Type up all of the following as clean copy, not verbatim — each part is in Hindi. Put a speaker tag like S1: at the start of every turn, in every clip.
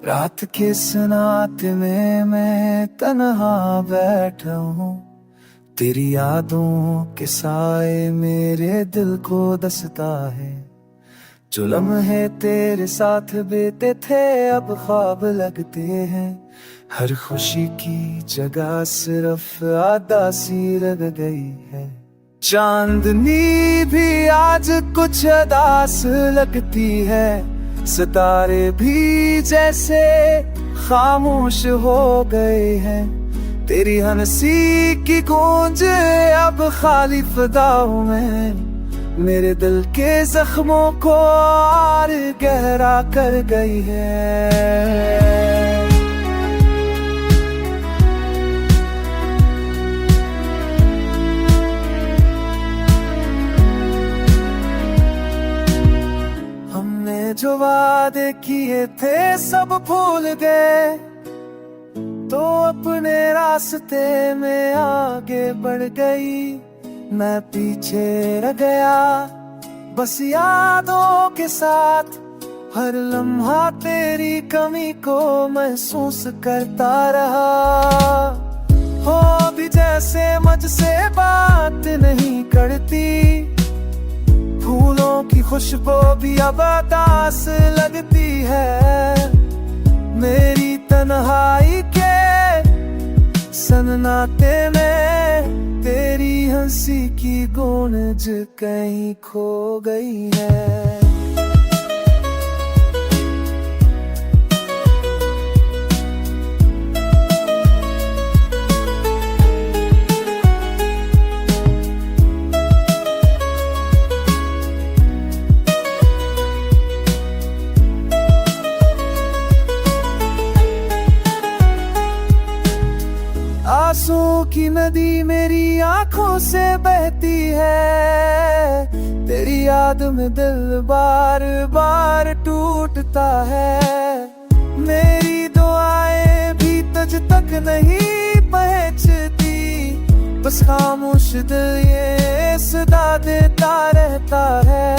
S1: रात के सन्नाटे में मैं तन्हा बैठा हूँ। तेरी यादों के साए मेरे दिल को दसता है। जो लम्हे तेरे साथ बीते थे अब ख्वाब लगते हैं। हर खुशी की जगह सिर्फ आदासी रह गई है। चांदनी भी आज कुछ अदास लगती है। सितारे भी जैसे खामोश हो गए हैं। तेरी हंसी की गूंज अब खाली फिजाओं में मेरे दिल के जख्मों को और गहरा कर गई है। जो वादे किए थे सब भूल गए, तो अपने रास्ते में आगे बढ़ गई। मैं पीछे रह गया बस यादों के साथ। हर लम्हा तेरी कमी को महसूस करता रहा। हो भी जैसे मुझसे बात नहीं करती। फूलों की खुशबू भी अब उदास लगती है। मेरी तन्हाई के सन्नाटे में तेरी हंसी की गूंज कहीं खो गई है। आंसू की नदी मेरी आंखों से बहती है। तेरी याद में दिल बार बार टूटता है। मेरी दुआएं भी तुझ तक नहीं पहुंचती। बस खामोश दिल ये सदा देता रहता है।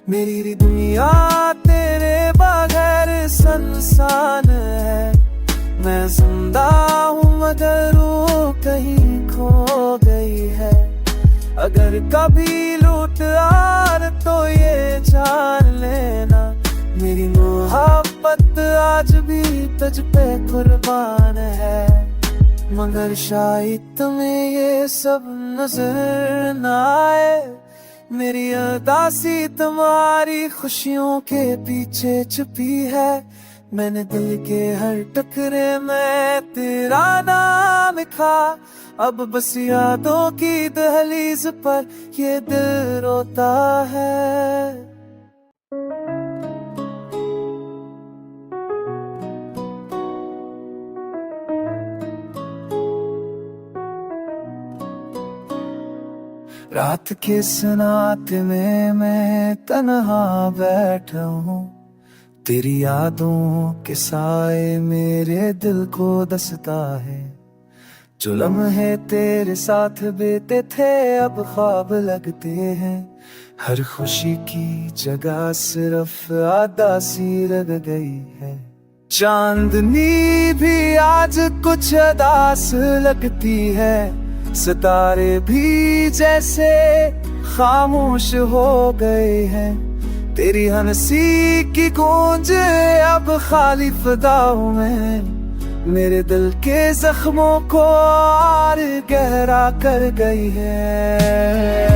S1: मेरी दुनिया तेरे बगैर सुनसान है। मैं जिंदा हूँ मगर रूह कहीं खो गई है। अगर कभी लूट आर तो ये जान लेना, मेरी मोहब्बत आज भी तुझ पे कुर्बान है। मगर शायद तुम्हें ये सब नजर न आए। मेरी उदासी तुम्हारी खुशियों के पीछे छुपी है। मैंने दिल के हर टुकड़े में तेरा नाम लिखा। अब बस यादों की दहलीज पर ये दिल रोता है। रात के सन्नाटे में मैं तन्हा बैठा हूँ। तेरी यादों के साए मेरे दिल को दसता है। जो लम्हे तेरे साथ बीते थे अब ख्वाब लगते हैं। हर खुशी की जगह सिर्फ आदासी रह गई है। चांदनी भी आज कुछ अदास लगती है। सितारे भी जैसे खामोश हो गए हैं। तेरी हंसी की गूंज अब खाली फिजाओं में मेरे दिल के जख्मों को और गहरा कर गई है।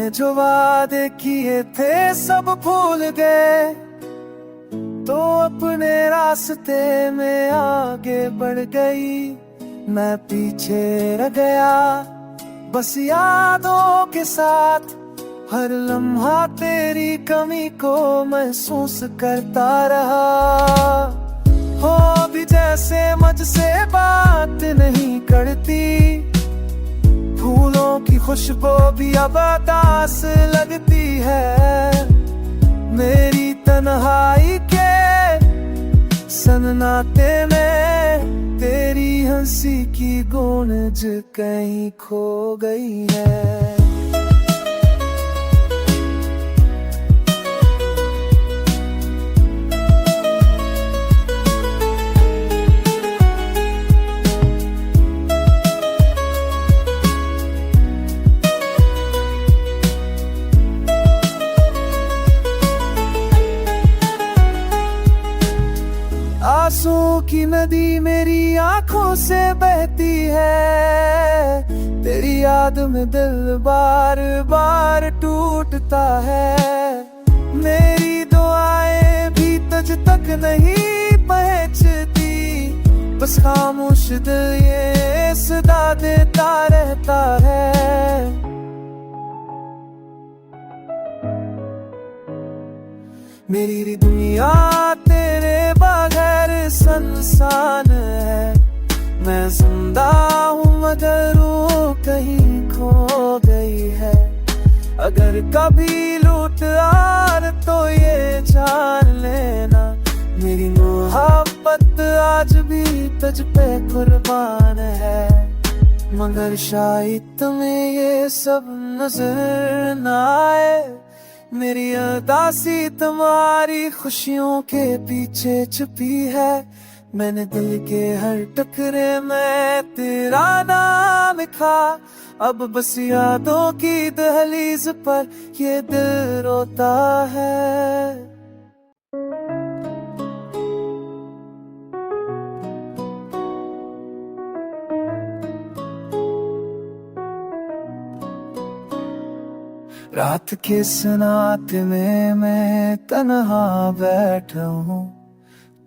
S1: जो वादे किए थे सब भूल गए, तो अपने रास्ते में आगे बढ़ गई। मैं पीछे रह गया बस यादों के साथ। हर लम्हा तेरी कमी को महसूस करता रहा। हो भी जैसे मुझसे बात नहीं करती। फूलों की खुशबू भी अब उदास लगती है। मेरी तन्हाई के सन्नाटे में तेरी हंसी की गूंज कहीं खो गई है। आंसू की नदी मेरी आंखों से बहती है, तेरी याद में दिल बार बार टूटता है। मेरी दुआएं भी तुझ तक नहीं पहुंचती, बस खामोश दिल ये सदा देता रहता है। मेरी दुनिया तेरे बगैर सुनसान है, मैं जिंदा हूँ मगर रूह कहीं खो गई है। अगर कभी लूट आर तो ये जान लेना, मेरी मोहब्बत आज भी तुझ पे कुर्बान है। मगर शायद तुम्हें ये सब नजर न आए, मेरी उदासी तुम्हारी खुशियों के पीछे छुपी है। मैंने दिल के हर टुकड़े में तेरा नाम लिखा, अब बस यादों की दहलीज पर ये दिल रोता है। रात के सन्नाटे में मैं तन्हा बैठा हूँ,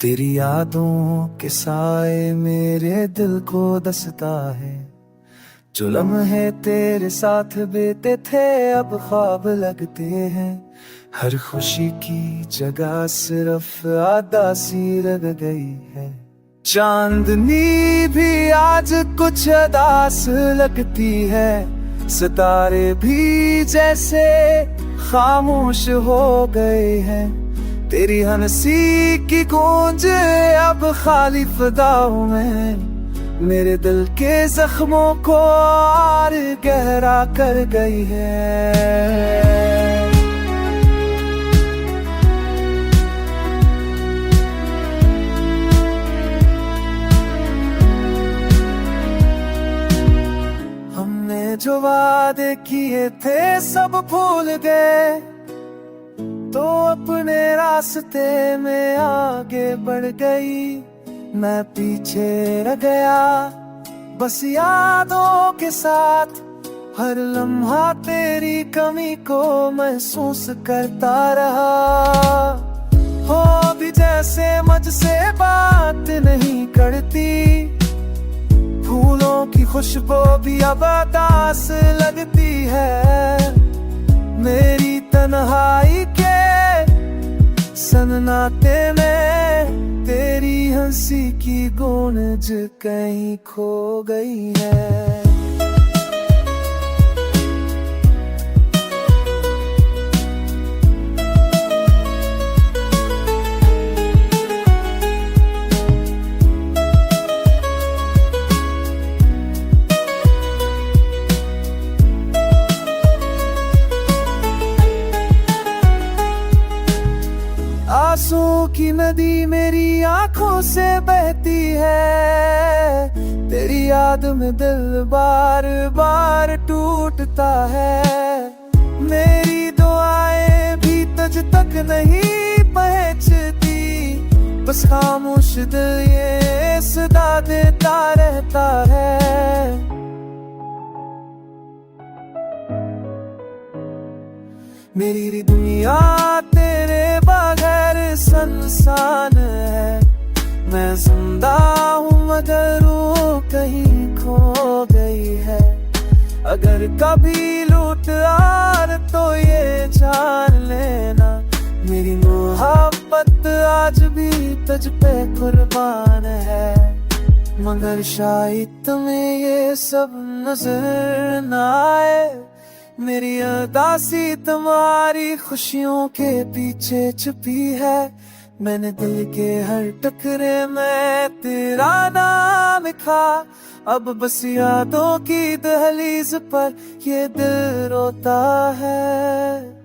S1: तेरी यादों के साए मेरे दिल को दसता है। जो लम्हे तेरे साथ बीते थे अब ख्वाब लगते हैं, हर खुशी की जगह सिर्फ आदासी रह गई है। चांदनी भी आज कुछ अदास लगती है, सितारे भी जैसे खामोश हो गए हैं। तेरी हंसी की गूंज अब खाली फिजाओं में मेरे दिल के जख्मों को और गहरा कर गई है। जो वादे किए थे सब भूल गए, तो अपने रास्ते में आगे बढ़ गई। मैं पीछे रह गया बस यादों के साथ, हर लम्हा तेरी कमी को महसूस करता रहा। हो भी जैसे मुझसे बात नहीं करती, फूलों की खुशबू भी अब उदास लगती है। मेरी तन्हाई के सन्नाटे में तेरी हंसी की गूंज कहीं खो गई है। आंसू की नदी मेरी आंखों से बहती है, तेरी याद में दिल बार बार टूटता है। मेरी दुआएं भी तुझ तक नहीं पहुंचती, बस खामोश दिल ये सदा देता रहता है। मेरी दुनिया तेरे बगैर सुनसान है, मैं जिंदा हूँ मगर रूह कहीं खो गई है। अगर कभी लूट आर तो ये जान लेना, मेरी मोहब्बत आज भी तुझ पे कुर्बान है। मगर शायद तुम्हें ये सब नजर न आए, मेरी उदासी तुम्हारी खुशियों के पीछे छुपी है। मैंने दिल के हर टकरे में तेरा नाम लिखा। अब बस यादों की दहलीज पर ये दिल रोता है।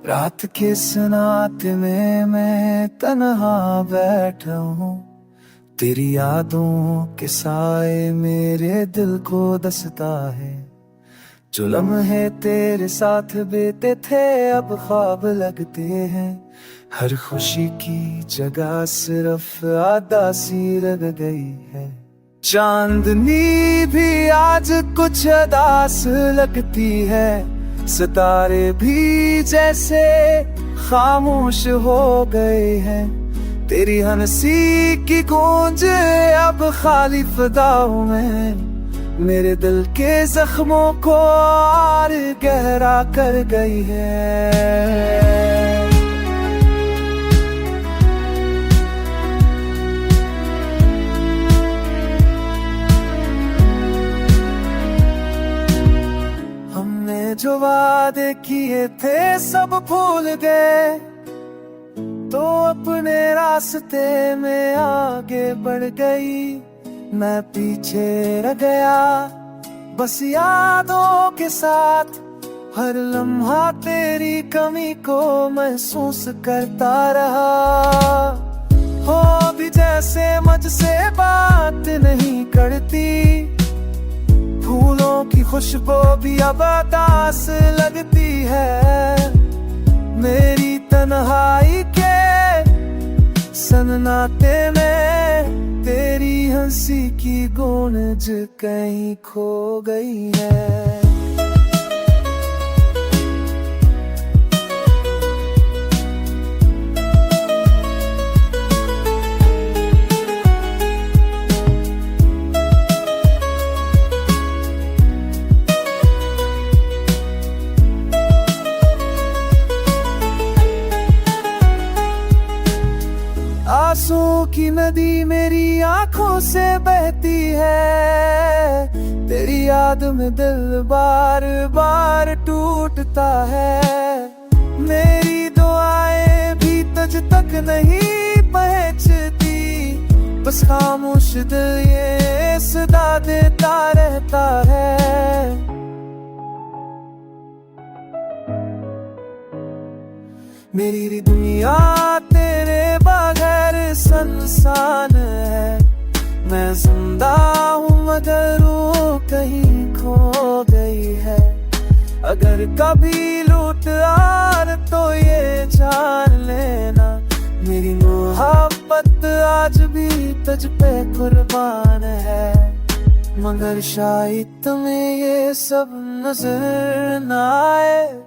S1: रात के सन्नाटे में मैं तन्हा बैठा हूँ। तेरी यादों के साए मेरे दिल को दसता है। जो लम्हे तेरे साथ बीते थे अब ख्वाब लगते हैं। हर खुशी की जगह सिर्फ आदासी रह गई है। चांदनी भी आज कुछ अदास लगती है। सितारे भी जैसे खामोश हो गए हैं। तेरी हंसी की गूंज अब खाली फिजाओं में मेरे दिल के जख्मों को और गहरा कर गई है। जो वादे किए थे सब भूल गए, तो अपने रास्ते में आगे बढ़ गई। मैं पीछे रह गया बस यादों के साथ। हर लम्हा तेरी कमी को महसूस करता रहा। हो भी जैसे मुझसे बात नहीं करती। फूलों की खुशबू भी अब उदास लगती है। मेरी तन्हाई के सन्नाटे में तेरी हंसी की गूंज कहीं खो गई है। आंसू की नदी मेरी आंखों से बहती है। तेरी याद में दिल बार बार टूटता है। मेरी दुआएं भी तुझ तक नहीं पहुंचती। बस खामोश दिल ये सदा देता रहता है। मेरी दुनिया तेरे बगैर सुनसान है। मैं जिंदा हूँ मगर वो कहीं खो गई है। अगर कभी लूट आर तो ये जान लेना, मेरी मोहब्बत आज भी तुझ पे कुर्बान है। मगर शायद तुम्हें ये सब नजर न आए।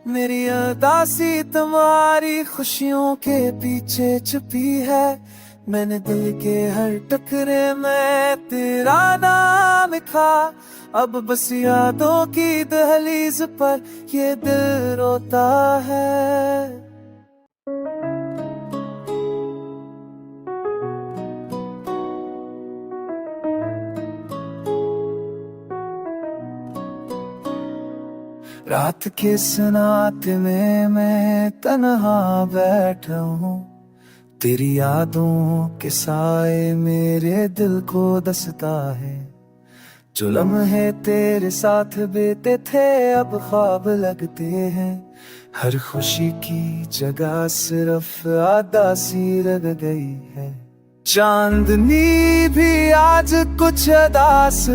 S1: मेरी उदासी तुम्हारी खुशियों के पीछे छुपी है। मैंने दिल के हर टकरे में तेरा नाम लिखा। अब बस यादों की दहलीज पर ये दिल रोता है। रात के सन्नाटे में मैं तन्हा बैठा हूँ। तेरी यादों के साए मेरे दिल को दसता है। जो लम्हे तेरे साथ बीते थे अब ख्वाब लगते हैं। हर खुशी की जगह सिर्फ आदासी रह गई है। चांदनी भी आज कुछ अदास